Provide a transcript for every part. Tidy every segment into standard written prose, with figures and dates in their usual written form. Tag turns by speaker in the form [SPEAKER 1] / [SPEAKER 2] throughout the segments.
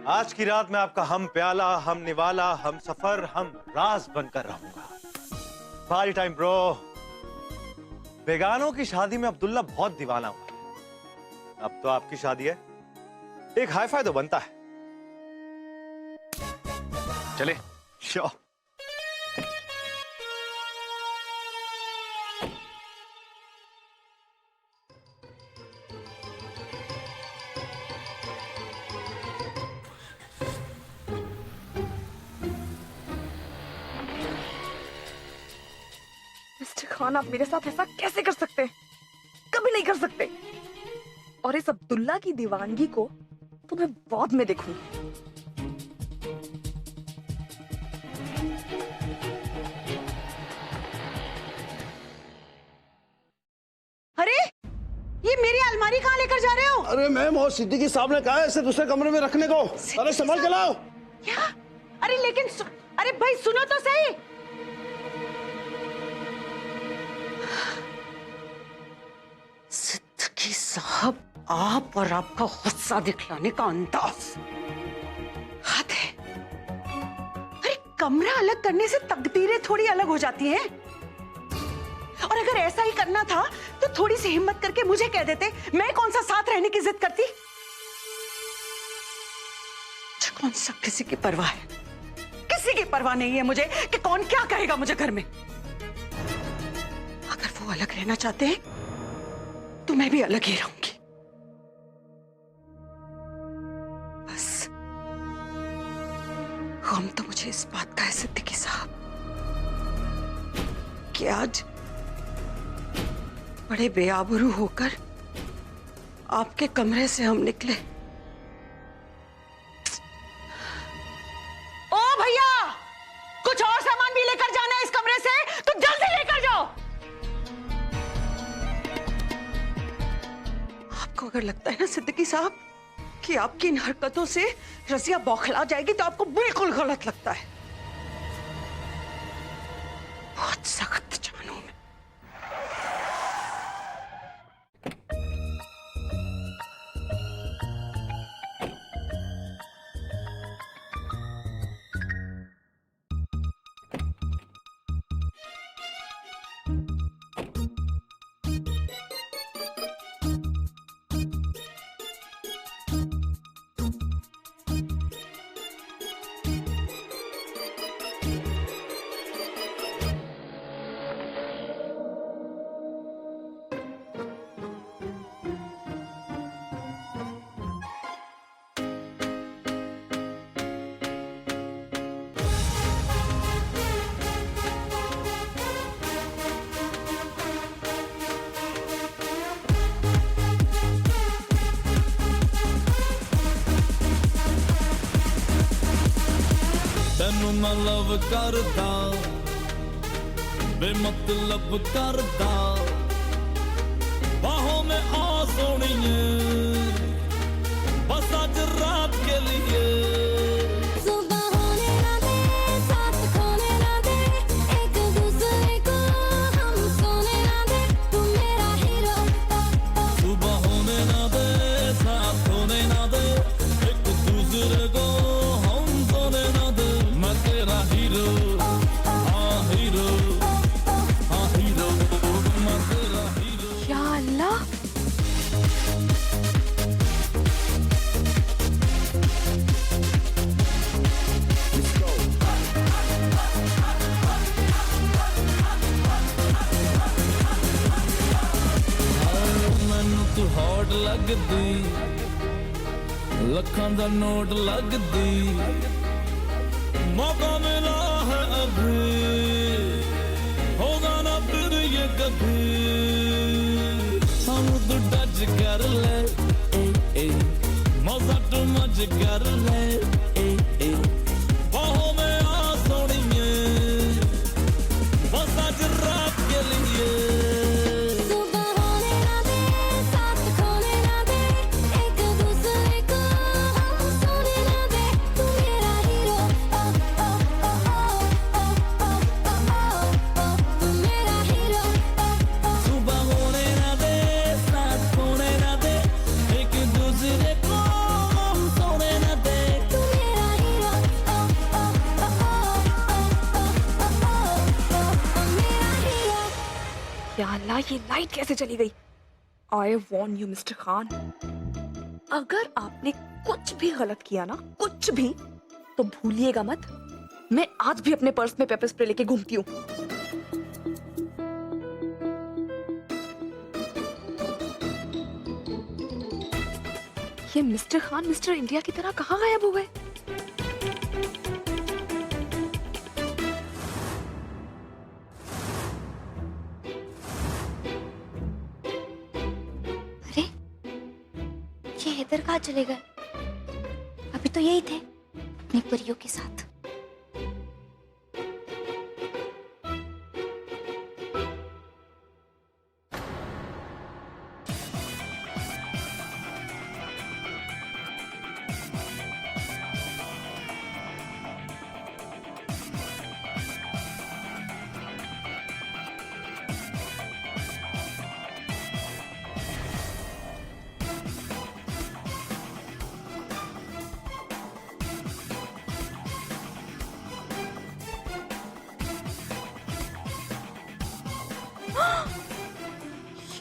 [SPEAKER 1] आज की रात मैं आपका हम प्याला, हम निवाला, हम सफर, हम राज बनकर रहूंगा। Party time bro. बेगानों की शादी में अब्दुल्ला बहुत दीवाना हुआ। अब तो आपकी शादी है, एक हाई फाई तो बनता है। चले श्योर।
[SPEAKER 2] खान, आप मेरे साथ ऐसा कैसे कर सकते हैं? कभी नहीं कर सकते। और इस अब्दुल्ला की दीवानगी को तो मैं बाद में देखूंगी।
[SPEAKER 3] अरे ये मेरी अलमारी कहाँ लेकर जा रहे हो?
[SPEAKER 4] अरे मैम, और सिद्दीकी साहब ने कहा है इसे दूसरे कमरे में रखने को। अरे संभाल के लाओ।
[SPEAKER 3] क्या? अरे लेकिन अरे भाई सुनो तो सही। सिद्दीकी साहब, आप और आपका गुस्सा दिखलाने का अंदाज हद है। अरे कमरा अलग करने से तकदीरें थोड़ी अलग हो जाती हैं। और अगर ऐसा ही करना था तो थोड़ी सी हिम्मत करके मुझे कह देते। मैं कौन सा साथ रहने की जिद करती? कौन सा किसी की परवाह है? किसी की परवाह नहीं है मुझे कि कौन क्या कहेगा मुझे घर में। अगर वो अलग रहना चाहते हैं तो मैं भी अलग ही रहूंगी। बस गम तो मुझे इस बात का है सिद्दीकी साहब कि आज बड़े बेआबरू होकर आपके कमरे से हम निकले। ओ भैया, कुछ और सामान भी लेकर जाना है इस कमरे से, तो जल्दी लेकर जाओ। आपको अगर लगता है ना सिद्दीकी साहब कि आपकी इन हरकतों से रजिया बौखला जाएगी तो आपको बिल्कुल गलत लगता है। बहुत सख्त जानू मैं।
[SPEAKER 5] ਤੈਨੂੰ ਮੈਂ ਲਵ ਕਰਦਾ ਬੇਮਤਲਬ ਕਰਦਾ ਬਾਹੋਂ में आ सोनिए बस आज रात के लिए
[SPEAKER 6] सुबह होने ना दे, साथ खोने ना दे, एक दूसरे को हम सोने ना दे, तू मेरा हीरो।
[SPEAKER 5] सुबह होने ना दे, साथ होने ना दे, एक दूसरे को हम सोने ना दे, मैं तेरा हीरो। हाँ हीरो, हाँ हीरो, मैं तेरा हीरो।
[SPEAKER 2] या अल्लाह,
[SPEAKER 5] ਮੈਨੂੰ ਤੂੰ ਹੌਟ ਲੱਗਦੀ ਲੱਖਾਂ ਦਾ ਨੋਟ ਲੱਗਦੀ मौका मिला है अभी होगा ना फिर ये कभी हम तो टच कर ले मजा टू मच कर ले बाहों में आ सोनिए बस आज रात के लिए
[SPEAKER 6] सुबह होने ना दे, साथ खोने ना दे, एक दूसरे को हम सोने ना दे, तू मेरा हीरो। तू मेरा हीरो।
[SPEAKER 5] सुबह होने ना दे, साथ होने ना दे, एक दूसरे को हम सोने ना दे।
[SPEAKER 6] तू
[SPEAKER 2] साला ये लाइट कैसे चली गई? आई वॉर्न यू मिस्टर खान, अगर आपने कुछ भी गलत किया ना, कुछ भी, तो भूलिएगा मत, मैं आज भी अपने पर्स में पेपर स्प्रे लेके घूमती हूँ। ये मिस्टर खान मिस्टर इंडिया की तरह कहाँ गायब हो गए?
[SPEAKER 6] अरे ये इधर कहाँ चले गए? अभी तो यही थे अपनी परियों के साथ।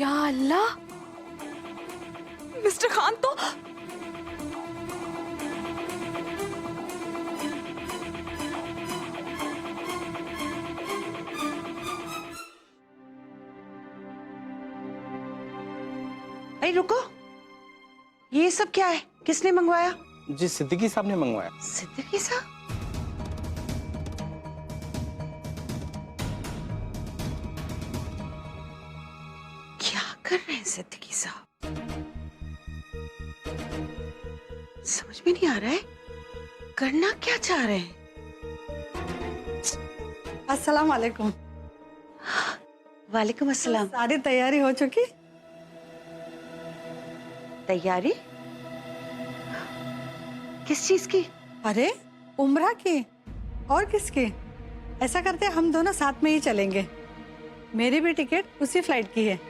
[SPEAKER 2] या अल्लाह, मिस्टर खान तो
[SPEAKER 3] अरे रुको, ये सब क्या है? किसने मंगवाया?
[SPEAKER 7] जी सिद्दीकी साहब ने मंगवाया।
[SPEAKER 3] सिद्दीकी साहब? क्या कर रहे हैं सिद्दीकी साहब? समझ में नहीं आ रहा है, करना क्या चाह रहे हैं?
[SPEAKER 8] अस्सलाम वालेकुम।
[SPEAKER 3] वालेकुम अस्सलाम।
[SPEAKER 8] सारी तैयारी हो चुकी?
[SPEAKER 3] तैयारी किस चीज की?
[SPEAKER 8] अरे उम्रा की, और किसकी? ऐसा करते हैं, हम दोनों साथ में ही चलेंगे। मेरी भी टिकट उसी फ्लाइट की है।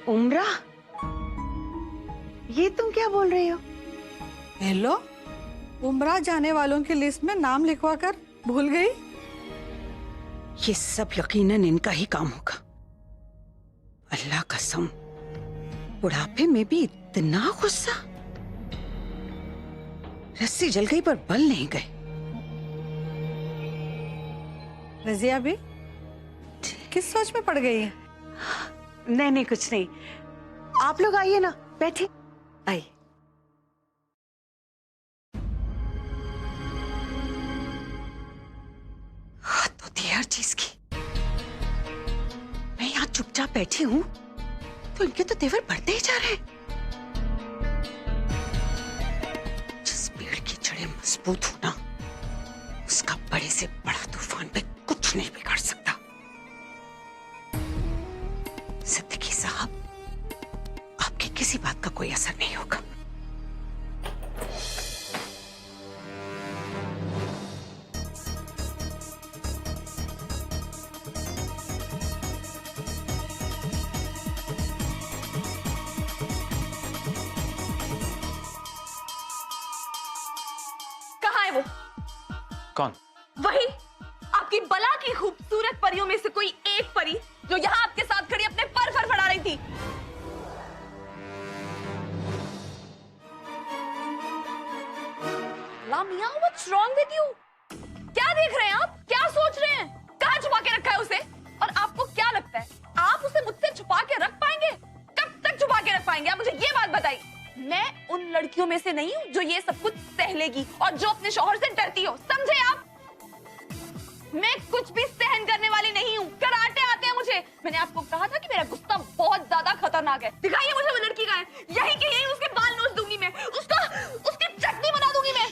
[SPEAKER 3] उम्रा? ये तुम क्या बोल रही हो?
[SPEAKER 8] हेलो, उम्रा जाने वालों की लिस्ट में नाम लिखवा कर भूल गई?
[SPEAKER 3] ये सब यकीनन इनका ही काम होगा। अल्लाह कसम, बुढ़ापे में भी इतना गुस्सा। रस्सी जल गई पर बल नहीं गए।
[SPEAKER 8] रजिया भी किस सोच में पड़ गई है?
[SPEAKER 3] नहीं नहीं, कुछ नहीं। आप लोग आइए ना, बैठिए। आइए। हद होती है हर चीज की। मैं यहाँ चुपचाप बैठी हूँ तो इनके तो तेवर बढ़ते ही जा रहे हैं। जिस पेड़ की जड़ें मजबूत हो ना, उसका बड़े से बड़ा तूफान पे कुछ नहीं बिगाड़ सकता। सिद्दीकी साहब, आपकी किसी बात का कोई असर नहीं होगा।
[SPEAKER 2] कहाँ है वो?
[SPEAKER 1] कौन?
[SPEAKER 2] वही आपकी बला की खूबसूरत परियों में से कोई एक परी जो यहाँ आपके साथ खड़ी अपने पर फड़फड़ा रही थी। लामिया, what's wrong with you? क्या देख रहे हैं आप? क्या सोच रहे हैं? कहाँ छुपा के रखा है उसे? और आपको क्या लगता है आप उसे मुझसे छुपा के रख पाएंगे? कब तक छुपा के रख पाएंगे? आप मुझे ये बात बताइए। मैं उन लड़कियों में से नहीं हूँ जो ये सब कुछ सह लेगी और जो अपने शौहर से डरती हो, समझे आप? मैं कुछ भी सहन करने वाली नहीं हूँ। कराटे आते हैं मुझे। मैंने आपको कहा था कि मेरा गुस्सा बहुत ज्यादा खतरनाक है। दिखाइए मुझे वो लड़की कहाँ है। यहीं के यहीं उसके बाल नोच दूंगी मैं, उसकी चटनी बना दूंगी मैं।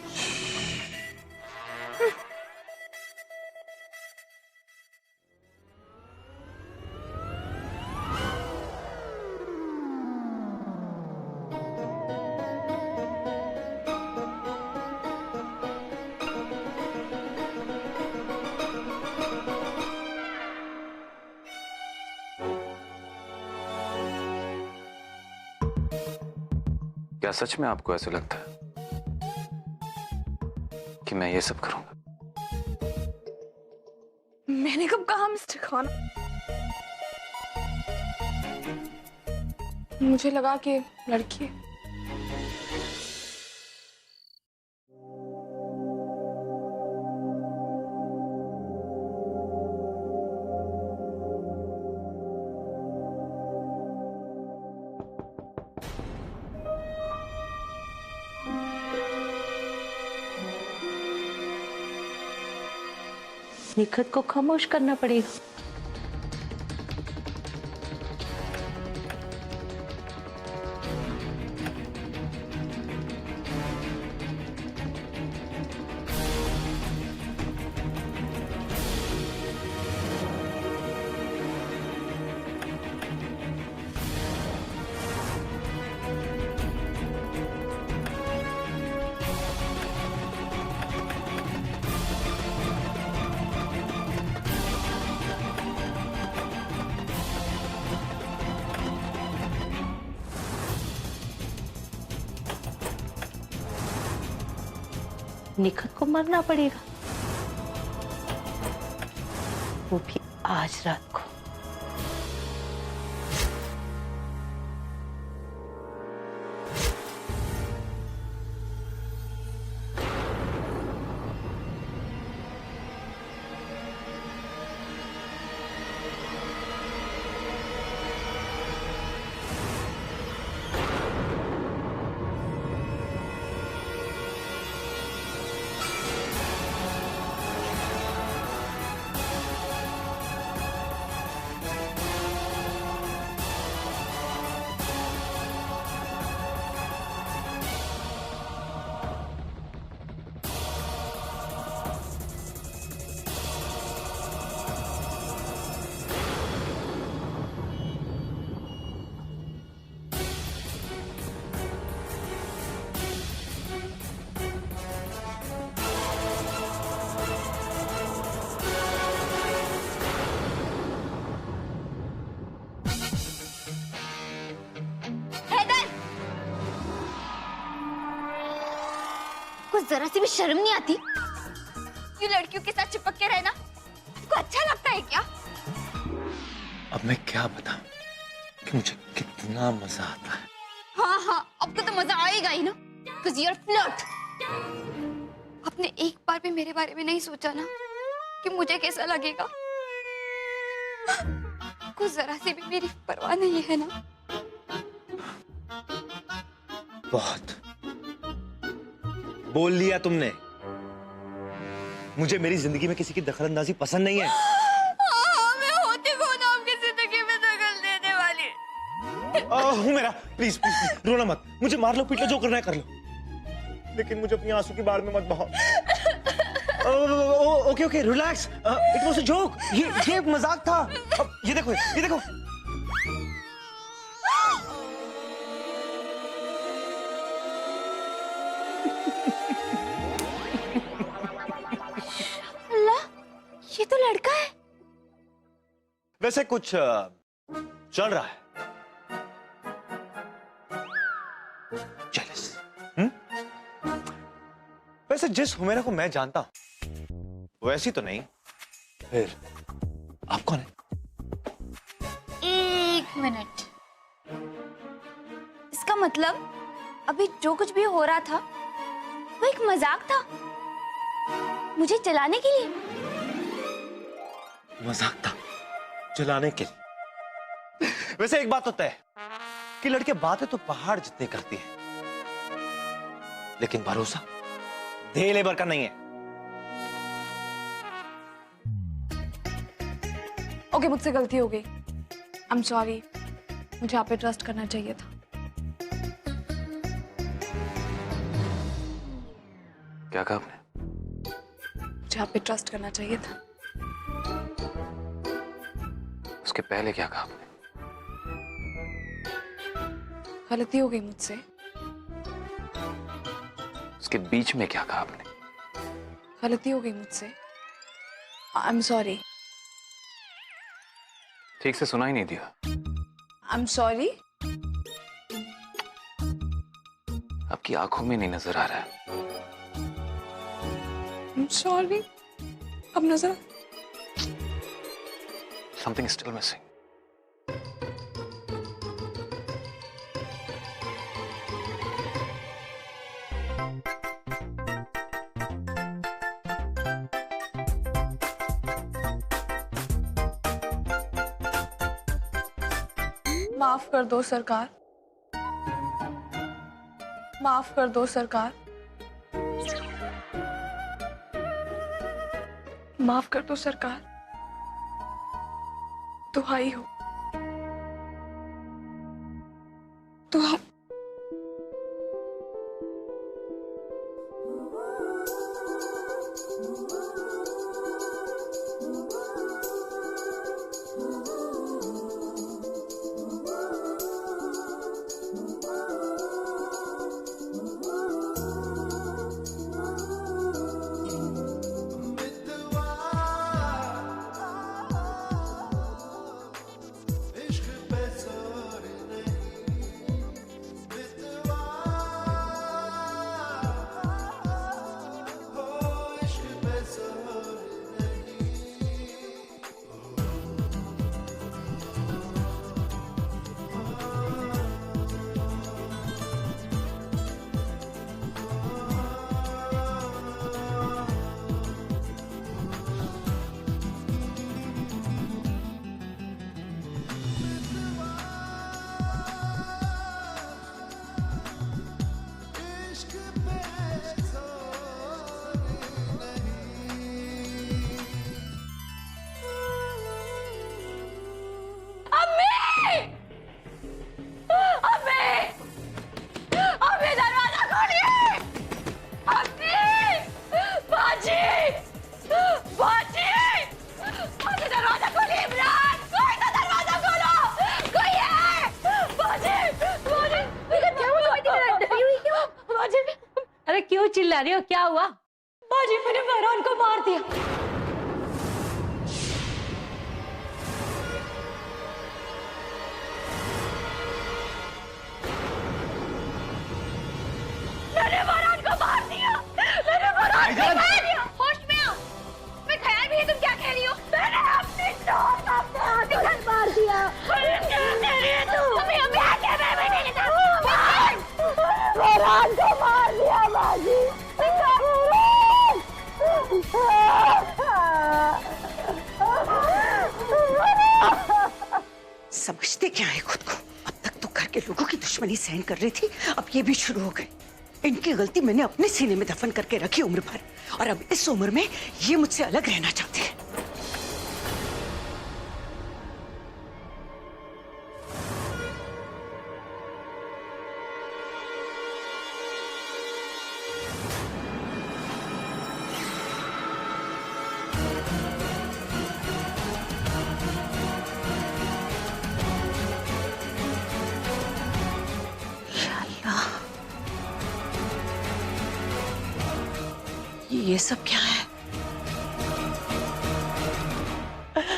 [SPEAKER 7] क्या सच में आपको ऐसे लगता है कि मैं ये सब करूंगा?
[SPEAKER 2] मैंने कब कहा मिस्टर खान? मुझे लगा कि लड़की है।
[SPEAKER 3] निखत को खामोश करना पड़ेगा। निखत को मरना पड़ेगा, वो भी आज रात को।
[SPEAKER 6] कुछ जरा सी भी शर्म नहीं आती? ये लड़कियों के साथ चिपक के रहना आपको अच्छा लगता है क्या?
[SPEAKER 1] अब मैं क्या बताऊं कि मुझे कितना मजा आता है।
[SPEAKER 6] हाँ, आपको तो मजा आएगा ही ना, because you're flirt. आपने एक बार भी मेरे बारे में नहीं सोचा ना कि मुझे कैसा लगेगा? कुछ जरा सी भी मेरी परवाह नहीं है ना?
[SPEAKER 1] बहुत बोल लिया तुमने। मुझे मेरी जिंदगी में किसी की दखलंदाजी पसंद नहीं है।
[SPEAKER 6] मैं होती कौन आपकी जिंदगी में दखल देने वाली?
[SPEAKER 1] हूँ मेरा, प्लीज प्लीज रोना मत, मुझे मार लो, पीट लो, जो करना है कर लो, लेकिन मुझे अपनी आंसू की बाढ़ में मत बहाओ। Okay okay relax, it was a joke, ये मजाक था। अब ये देखो, ये देखो।
[SPEAKER 6] अल्लाह, ये तो लड़का है।
[SPEAKER 1] वैसे कुछ चल रहा है। जेलस। वैसे जिस हुमैरा को मैं जानता हूं वैसी तो नहीं। फिर आप कौन है?
[SPEAKER 6] एक मिनट, इसका मतलब अभी जो कुछ भी हो रहा था वो एक मजाक था मुझे चलाने के लिए?
[SPEAKER 1] मजाक था चलाने के लिए। वैसे एक बात होता है कि लड़के बातें तो पहाड़ जितनी करती है, लेकिन भरोसा दे लेबर का नहीं है।
[SPEAKER 2] ओके, मुझसे गलती हो गई। I am sorry. मुझे आप पे ट्रस्ट करना चाहिए था।
[SPEAKER 7] क्या कहा आपने?
[SPEAKER 2] मुझे आप पे ट्रस्ट करना चाहिए था।
[SPEAKER 7] उसके पहले क्या कहा आपने?
[SPEAKER 2] गलती हो गई मुझसे।
[SPEAKER 7] उसके बीच में क्या कहा आपने?
[SPEAKER 2] गलती हो गई मुझसे। I am sorry.
[SPEAKER 7] ठीक से सुना ही नहीं दिया।
[SPEAKER 2] I am sorry.
[SPEAKER 7] आपकी आंखों में नहीं नजर आ रहा है।
[SPEAKER 2] I am sorry. अब नजर
[SPEAKER 7] Something is still missing.
[SPEAKER 2] माफ कर दो सरकार, माफ कर दो सरकार, माफ कर दो सरकार, दुहाई हो, दुहा
[SPEAKER 9] अरे क्यों चिल्ला रही हो? क्या हुआ? बाजी मैंने फरहान को मार दिया।
[SPEAKER 2] मैंने फरहान को मार दिया। मैंने फरहान को मार दिया। होश में आओ। मैं ख्याल भी है तुम क्या कह रही हो? मैंने अपने दोस्त अपने हाथों से मार दिया। क्या कह रही है तू? अभी आके मैं नहीं लेता। फरहान को मार दिया बाजी।
[SPEAKER 3] समझते क्या है खुद को? अब तक तो घर के लोगों की दुश्मनी सहन कर रही थी, अब ये भी शुरू हो गई। इनकी गलती मैंने अपने सीने में दफन करके रखी उम्र भर, और अब इस उम्र में ये मुझसे अलग रहना चाहते हैं। ये सब क्या है?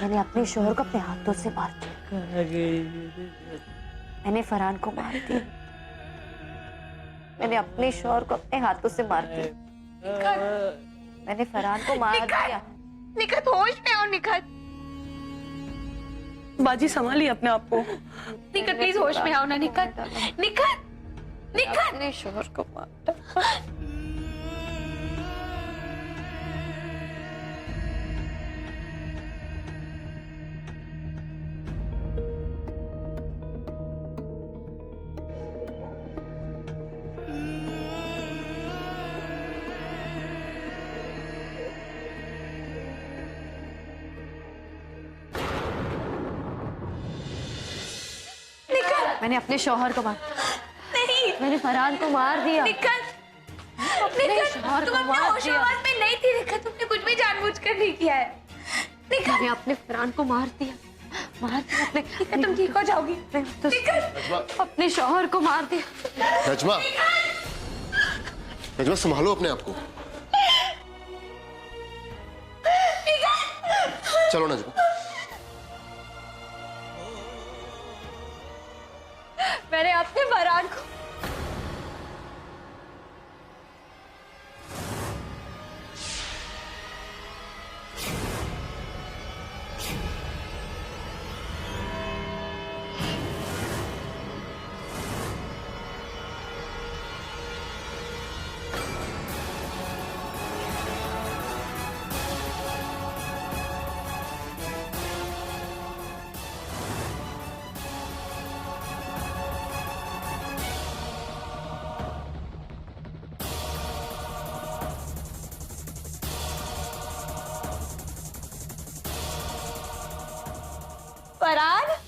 [SPEAKER 9] मैंने अपने शोहर को अपने हाथों से मार दिया। मैंने फरहान को मार दिया। मैंने अपने शोहर को अपने हाथों से मार दिया। मैंने फरहान को मार दिया।
[SPEAKER 2] निखत होश में आओ निखत।
[SPEAKER 10] बाजी संभालिए अपने आप को।
[SPEAKER 2] निखत प्लीज होश में आओ ना निखत। निखत निखत
[SPEAKER 9] अपने शोहर को मार। मैंने अपने शौहर को मार
[SPEAKER 2] नहीं।
[SPEAKER 9] मैंने फरहान को मार दिया।
[SPEAKER 2] निखत
[SPEAKER 9] अपने शौहर
[SPEAKER 2] तुम
[SPEAKER 9] को
[SPEAKER 2] अपने
[SPEAKER 9] मार
[SPEAKER 2] होश
[SPEAKER 9] दिया।
[SPEAKER 2] आवाज में नहीं थी निखत। तुमने कुछ भी जानबूझकर नहीं किया है निखत।
[SPEAKER 9] मैंने अपने फरहान को मार दिया। मार दिया अपने।
[SPEAKER 2] निखत तुम ठीक हो जाओगी।
[SPEAKER 9] निखत अपने शौहर को मार दिया।
[SPEAKER 4] नजमा, नजमा संभालो अपने आप को। चलो नजमा।
[SPEAKER 2] मैंने अपने फरहान को
[SPEAKER 9] फरहान